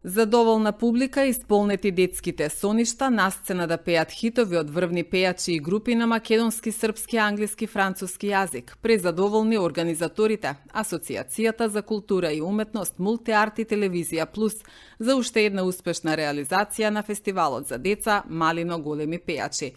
Задоволна публика исполнети детските соништа на сцена да пеат хитови од врвни пејачи и групи на македонски, српски, англиски, француски јазик. Презадоволни организаторите, Асоциацијата за култура и уметност, Мултиарт и Телевизија Плюс за уште една успешна реализација на фестивалот за деца Малино големи пејачи.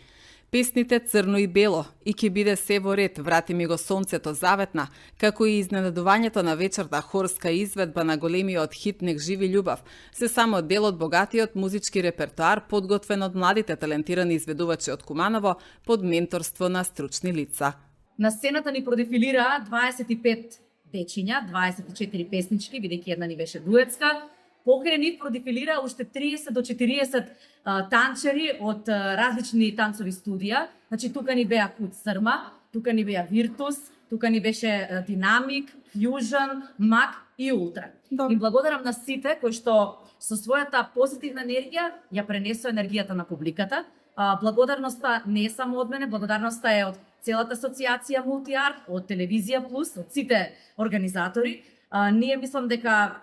Песните Црно и бело и ќе биде се во ред, врати ми го сонцето заветна, како и изненадувањето на вечерта хорска изведба на големиот хит Нек живи љубов, се само дел од богатиот музички репертоар подготвен од младите талентирани изведувачи од Куманово под менторство на стручни лица. На сцената ни продефилираа 25 дечиња, 24 песнички, бидејќи една ни беше дуетска. Покрај нив продефилира уште 30 до 40 танчери од различни танцови студија. Значи, тука ни беа Кут Срма, тука ни беа Виртус, тука ни беше Динамик, Фјужн, Мак и Ултра. И благодарам на сите кои што со својата позитивна енергија ја пренесува енергијата на публиката. Благодарноста не е само од мене, благодарноста е од целата асоциација Мултиарт, од Телевизија Плюс, од сите организатори. Ние мислам дека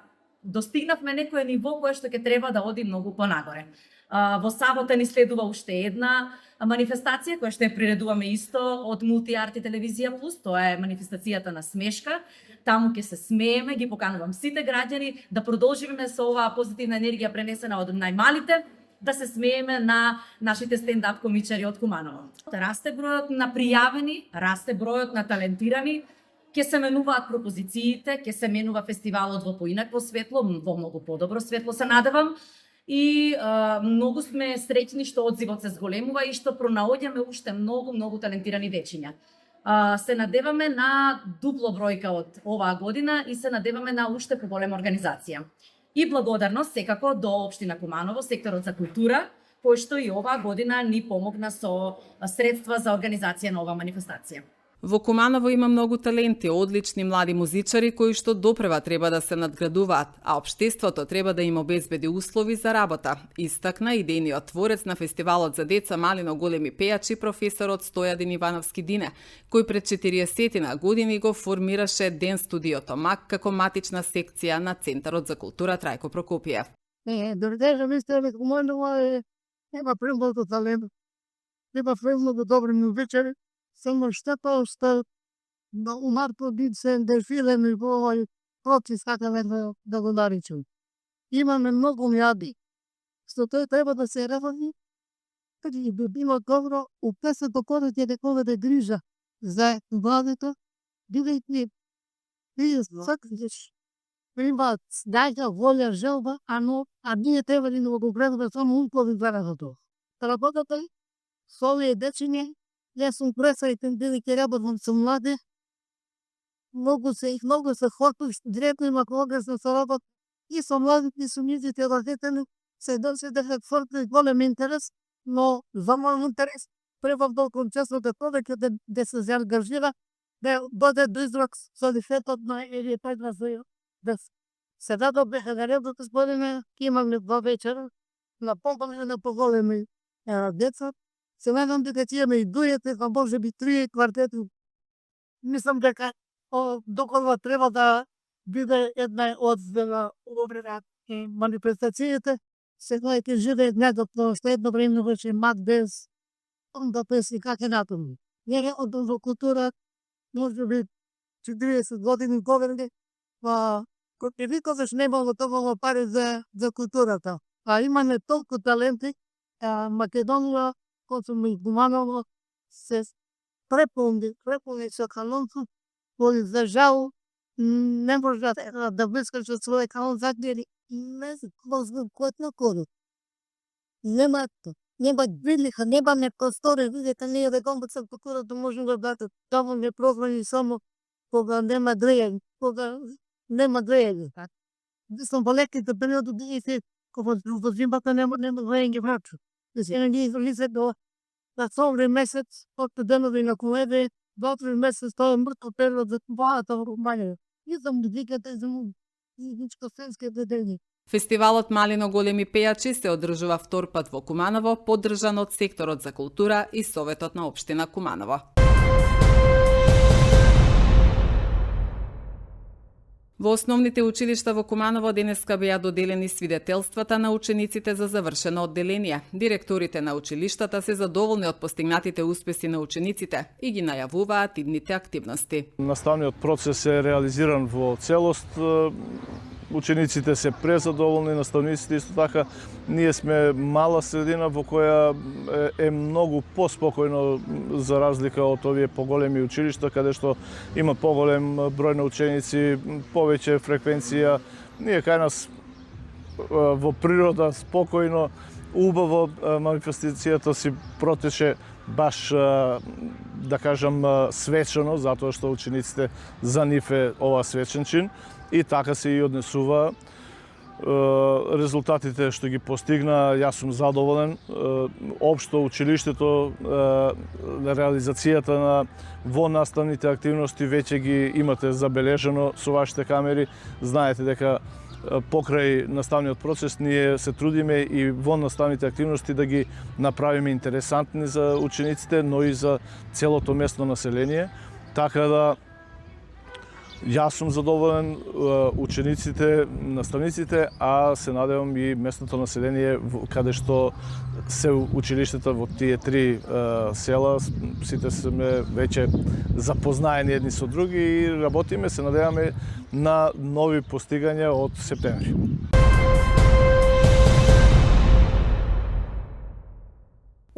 достигнавме некое ниво кое што ќе треба да оди многу понагоре. Во сабота ни следува уште една манифестација која што ја приредуваме исто од Мултиарт и Телевизија Плюс, тоа е манифестацијата на смешка. Таму ќе се смееме, ги поканувам сите граѓани да продолжиме со оваа позитивна енергија пренесена од најмалите, да се смееме на нашите стендап комичари од Куманово. Расте бројот на пријавени, расте бројот на талентирани, ќе се менуваат пропозициите, ќе се менува фестивалот во поинакво светло, во многу подобро светло се надевам. И многу сме среќни што одзивот се зголемува и што пронаоѓаме уште многу талентирани дечиња. Се надеваме на дупло бројка од оваа година и се надеваме на уште поголема организација. И благодарност секако до Општина Куманово, секторот за култура, кој што и оваа година ни помогна со средства за организација на оваа манифестација. Во Куманово има многу таленти, одлични млади музичари кои што допрева треба да се надградуваат, а општеството треба да им обезбеди услови за работа. Истакна идејниот творец на фестивалот за деца Малино големи пејачи професорот Стојадин Ивановски Дине, кој пред 40 години го формираше Ден студиото МАК како матична секција на Центарот за култура Трајко Прокопиев. Дордежа мисля дека Куманово има премногу талент, има премногу добри музичари. Само штета што у марто бит се дефилени во овој процес, сакаме да го наричам. Имаме многу млади, што тој треба да се работи, каде би било добро упесето кој ќе да грижа за младите, бидејќи тие сакаш имаат снага, волја, желба, а ние треба да го гледаме само услови за работа. Работата со овие дечиња, јас сум пресајтен бидејќи работам со млади. Многу се хватуваш директно има кога се работа и со младите и со низите родители се доси дека тврди голем интерес, но за мој интерес треба толку често да се заангажира, да дојде до израк со дефетот на или да се дадо беха наредот господине, имаме 2 вечера на помпане на поголеми деца. Се надам дека ќе имаме и дуети, а може би 3 квартети. Мислам дека доколку треба да биде една од манифестациите, сега ќе живеат некако што едно време беше Мак без да песни како натаму. Ние одам во култура, може би 40 години гоvorили, кој викаш немало толку пари за културата. А имаме толку таленти, Македонија, Косово и Куманово се преполни со таланти, кои за жал не може да вискаже своје таланти, не знам кој нема прилика, нема простори, видите, ние рекомбица културата може да дадат доволни програми само кога нема грејање, Мислам, во леките периоди видите, кога во зимата нема грејање врачу. Сега ние излизе до октомври месец, од денови на коледе, до 3 месец тоа е мртов период за кубаната во Руманија. И за музиката, и за музичко-сценските дени. Фестивалот Малино големи пејачи се одржува втор пат во Куманово, поддржан од секторот за култура и Советот на општина Куманово. Во основните училишта во Куманово денеска беа доделени свидетелствата на учениците за завршено одделение. Директорите на училиштата се задоволни од постигнатите успеси на учениците и ги најавуваат идните активности. Наставниот процес е реализиран во целост. Учениците се презадоволни, наставниците исто така. Ние сме мала средина во која е многу поспокојно за разлика од овие поголеми училишта каде што има поголем број на ученици, повеќе фреквенција. Ние кај нас во природа спокојно, убаво, манифестацијата си протече баш, да кажам, свечено, затоа што учениците за нив е ова свечен чин и така се и однесува. Резултатите што ги постигна, јас сум задоволен. Општо училиштето, реализацијата на во наставните активности веќе ги имате забележено со вашите камери. Знаете дека покрај наставниот процес ние се трудиме и во наставните активности да ги направиме интересантни за учениците, но и за целото местно население. Така да јас сум задоволен, учениците, наставниците, а се надевам и местното население каде што се училиштата во тие три села, сите сме веќе запознаени едни со други и работиме, се надеваме на нови постигања од септември.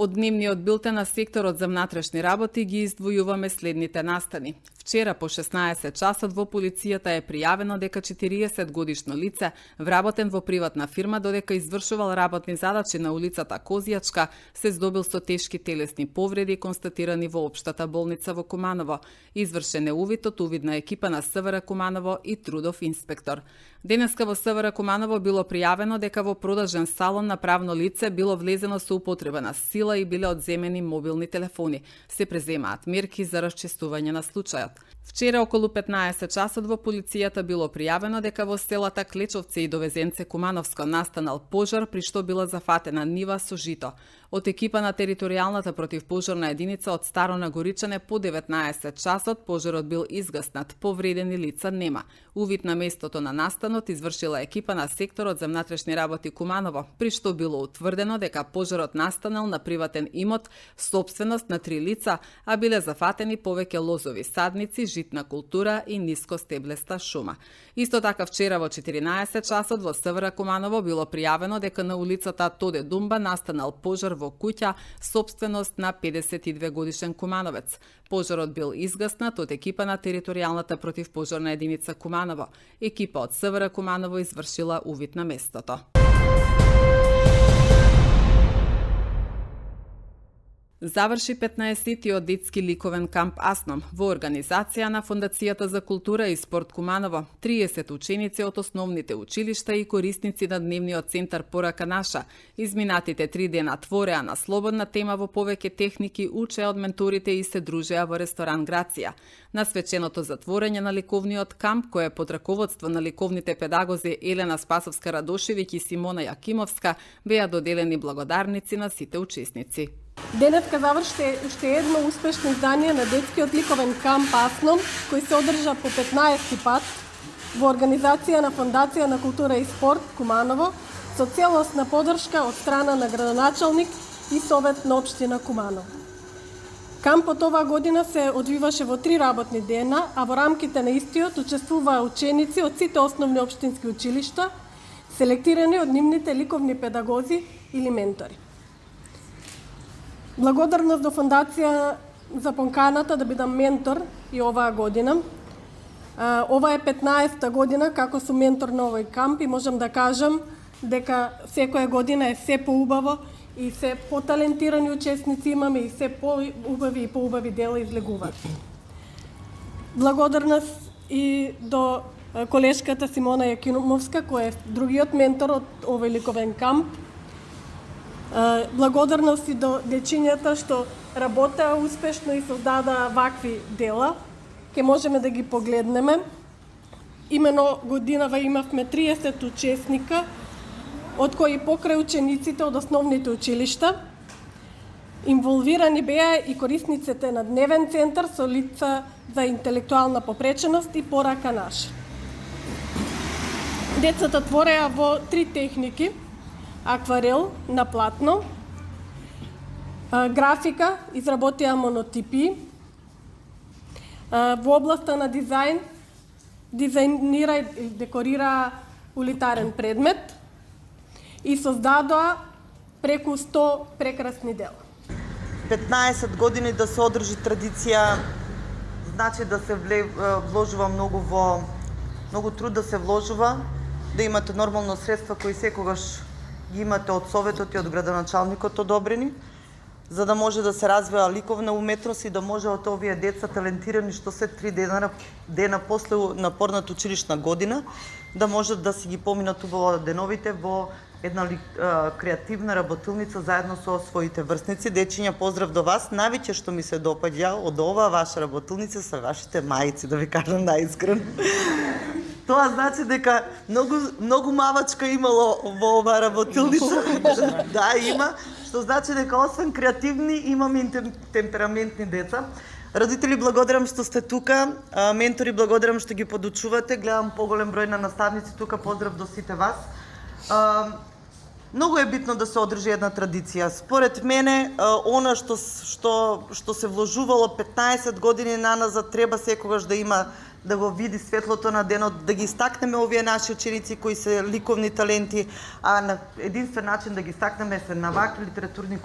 Од дневниот билтен на секторот за внатрешни работи ги издвојуваме следните настани. Вчера по 16 часот во полицијата е пријавено дека 40 годишно лице, вработен во приватна фирма додека извршувал работни задачи на улицата Козијачка, се здобил со тешки телесни повреди констатирани во општата болница во Куманово. Извршен е увид од увидна екипа на СВР Куманово и трудов инспектор. Денеска во СВР Куманово било пријавено дека во продажен салон на правно лице било влезено со употреба на сила и биле одземени мобилни телефони. Се преземаат мерки за расчистување на случајот. Вчера околу 15 часот во полицијата било пријавено дека во селата Клечовце и Довезенце Кумановско настанал пожар при што била зафатена нива со жито. Од екипа на територијалната противпожарна единица од Старо Нагоричане по 19 часот пожарот бил изгаснат, повредени лица нема. Увид на местото на настанот извршила екипа на секторот за внатрешни работи Куманово, при што било утврдено дека пожарот настанал на приватен имот, сопственост на 3 лица, а биле зафатени повеќе лозови садници, житна култура и нискостеблеста шума. Исто така вчера во 14 часот во СВР Куманово било пријавено дека на улицата Тоде Думба настанал пожар во куќа, сопственост на 52 годишен кумановец. Пожарот бил изгаснат од екипа на територијалната противпожарна единица Куманово. Екипа од СВР Куманово извршила увид на местото. Заврши 15-тиот детски ликовен камп Асном во организација на Фондацијата за култура и спорт Куманово. 30 ученици од основните училишта и корисници на дневниот центар Порака наша изминатите 3 дена твореа на слободна тема во повеќе техники, учеа од менторите и се дружеа во ресторан Грација. На свеченото затворање на ликовниот камп, кој е под раководство на ликовните педагози Елена Спасовска-Радошевиќ и Симона Јакимовска, беа доделени благодарници на сите учесници. Денеска заврши уште едно успешно издание на детскиот ликовен камп Асном, кој се одржа по 15-ти пат во организација на Фондација на култура и спорт Куманово со целосна поддршка од страна на градоначалник и Совет на општина Куманово. Кампот оваа година се одвиваше во 3 работни дена, а во рамките на истиот учествуваа ученици од сите основни општински училишта, селектирани од нивните ликовни педагози или ментори. Благодарност до Фондација за поканата да бидам ментор и оваа година. Ова е 15-та година како сум ментор на овој камп и можам да кажам дека секоја година е се поубаво и се поталентирани учесници имаме и се поубави и поубави дела излегуваат. Благодарност и до колешката Симона Јакимовска, која е другиот ментор од овој ликовен камп. Благодарност и до дечињата што работеа успешно и создадаа вакви дела. Ке можеме да ги погледнеме. Имено годинава имавме 30 учесника, од кои покрај учениците од основните училишта. Инволвирани беа и корисниците на дневен центар со лица за интелектуална попреченост и Порака наша. Децата твореа во 3 техники: акварел на платно, графика, изработија монотипии, во областа на дизајн, дизајнира и декорира улитарен предмет и создадоа преку 100 прекрасни дела. 15 години да се одржи традиција, значи да се вложува многу труд да се вложува, да имате нормално средства кои секогаш ги имате од Советот и од градоначалникот одобрени, за да може да се развива ликовна уметност и да може од овие деца талентирани што се 3 дена после напорната училишна година, да можат да си ги поминат убаво деновите во една креативна работилница заедно со своите врсници. Дечиња, поздрав до вас. Највеќе што ми се допаѓа од оваа ваша работилница се вашите мајци, да ви кажам најискрено. Тоа значи дека многу мавачка имало во оваа работилница. Да, има, што значи дека освен креативни имаме и темпераментни деца. Родители, благодарам што сте тука. Ментори, благодарам што ги подучувате. Гледам поголем број на наставници тука. Поздрав до сите вас. Многу е битно да се одржи една традиција. Според мене, она што се вложувало 15 години наназад, треба секогаш да има, да го види светлото на денот, да ги истакнеме овие наши ученици кои се ликовни таленти, а на единствен начин да ги истакнеме се на вакви литературни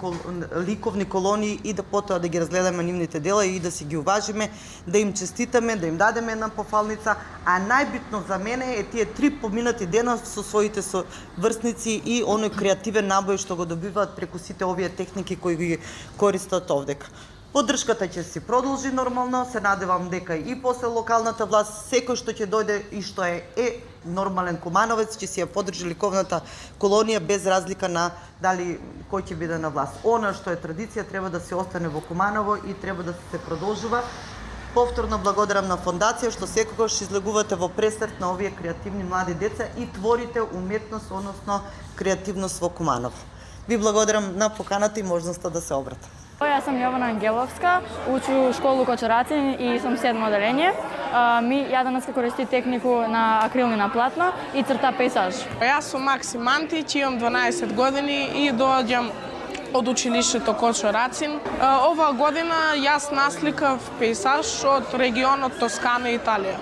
ликовни колонии и да потоа да ги разгледаме нивните дела и да си ги уважиме, да им честитаме, да им дадеме една пофалница, а најбитно за мене е тие 3 поминати дена со своите врсници и оној креативен набој што го добиваат преку сите овие техники кои ги користат овдека. Поддршката ќе си продолжи нормално, се надевам дека и после локалната власт, секој што ќе дојде и што е нормален кумановец, ќе си ја поддржи ликовната колонија без разлика на дали кој ќе биде на власт. Она што е традиција треба да се остане во Куманово и треба да се продолжува. Повторно благодарам на фондација што секогаш излегувате во пресрет на овие креативни млади деца и творите уметност, односно креативност во Куманово. Ви благодарам на поканата и можноста да се обратам. Јас сум Јована Ангеловска, учу школу Кочарацин и сум 7 оделение. Ја денеска користи технику на акрилни на платно и црта пейзаж. Јас сум Максим Мантич, имам 12 години и доаѓам од училиштето Кочарацин. Оваа година јас насликав пейзаж од регионот Тоскана, Италија.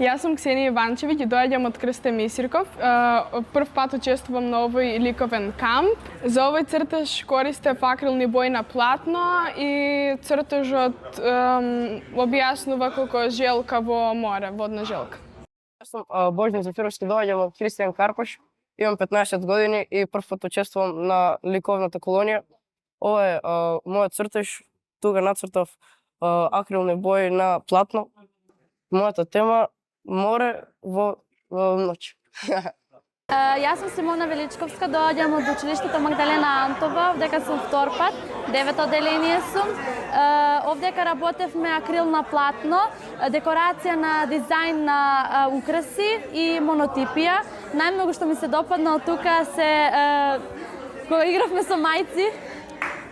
Јас сум Ксенија Иванчевиќ и доаѓам од Крстем Исирков. Прв пат учествувам на овој ликовен камп. За овој цртеж користев акрилни бои на платно и цртежот објаснува како желка во море, водна желка. Јас сум Божидар Зафировски, доаѓам од Христијан Карпаш. Имам 15 години и прв пат учествувам на ликовната колонија. Ова е мојот цртеж. Тука нацртав акрилни бои на платно. Мојата тема море во ноќ. Јас сум Симона Величковска, доаѓам од училиштето Магдалена Антова, овдека сум втор пат, 9 оделение сум. Овдека работевме акрил на платно, декорација на дизајн на украси и монотипија. Најмногу што ми се допадна од тука се кога игравме со мајци,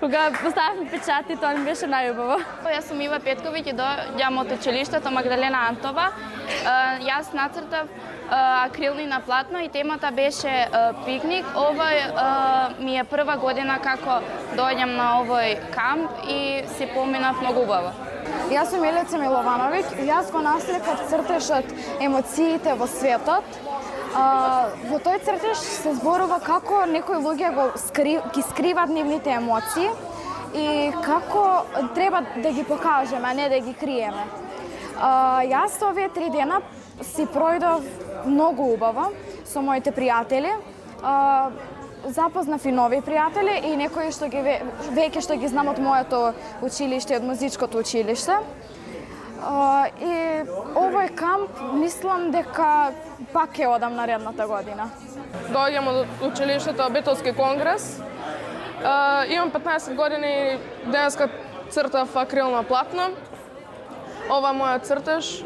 кога поставивме печати, тоа ми беше најубаво. Јас сум Ива Петковиќ и доаѓам од училиштето Магдалена Антова. Јас нацртав акрилни на платно и темата беше пикник. Ова ми е прва година како доаѓам на овој камп и се поминав многу убаво. Јас сум Елица Миловановиќ и јас го насликав цртежот емоциите во светот. Во тој цртеж се зборува како некои луѓе ги скриват нивните емоции и како треба да ги покажеме, а не да ги криеме. Јас овие 3 дена си пројдов многу убаво со моите пријатели. Запознав и нови пријатели и некои што веќе што ги знам од моето училиште, од музичкото училиште. И овој камп мислам дека пак ќе одам наредната година. Доаѓам од училиштето Битолски конгрес. Имам 15 години и денеска цртав акрил на платно. Ова мојот цртеж.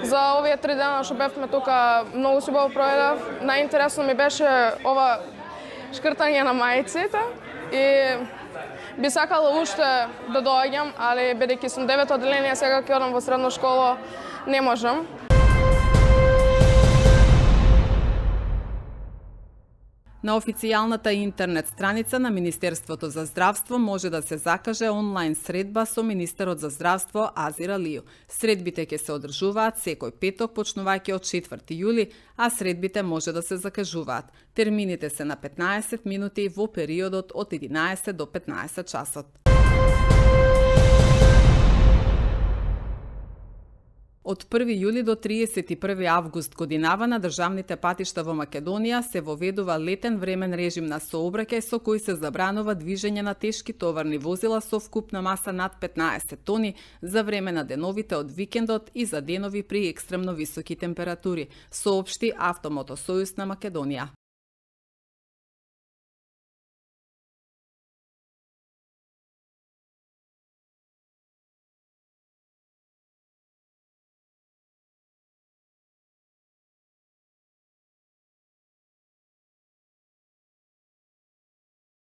За овие 3 дена што бевме тука многу се убаво проведав. Најинтересно ми беше ова шкртање на мајците и би сакала уште да доаѓам, али бидејќи сум 9 оделение, сега ќе одам во средна школа, не можам. На официјалната интернет страница на Министерството за здравство може да се закаже онлайн средба со министерот за здравство Азир Алију. Средбите ќе се одржуваат секој петок почнувајќи од 4 јули, а средбите може да се закажуваат. Термините се на 15 минути во периодот од 11 до 15 часот. Од 1 јули до 31 август годинава на државните патишта во Македонија се воведува летен времен режим на сообраќај со кој се забранува движење на тешки товарни возила со вкупна маса над 15 тони за време на деновите од викендот и за денови при екстремно високи температури, соопшти Автомотосојуз на Македонија.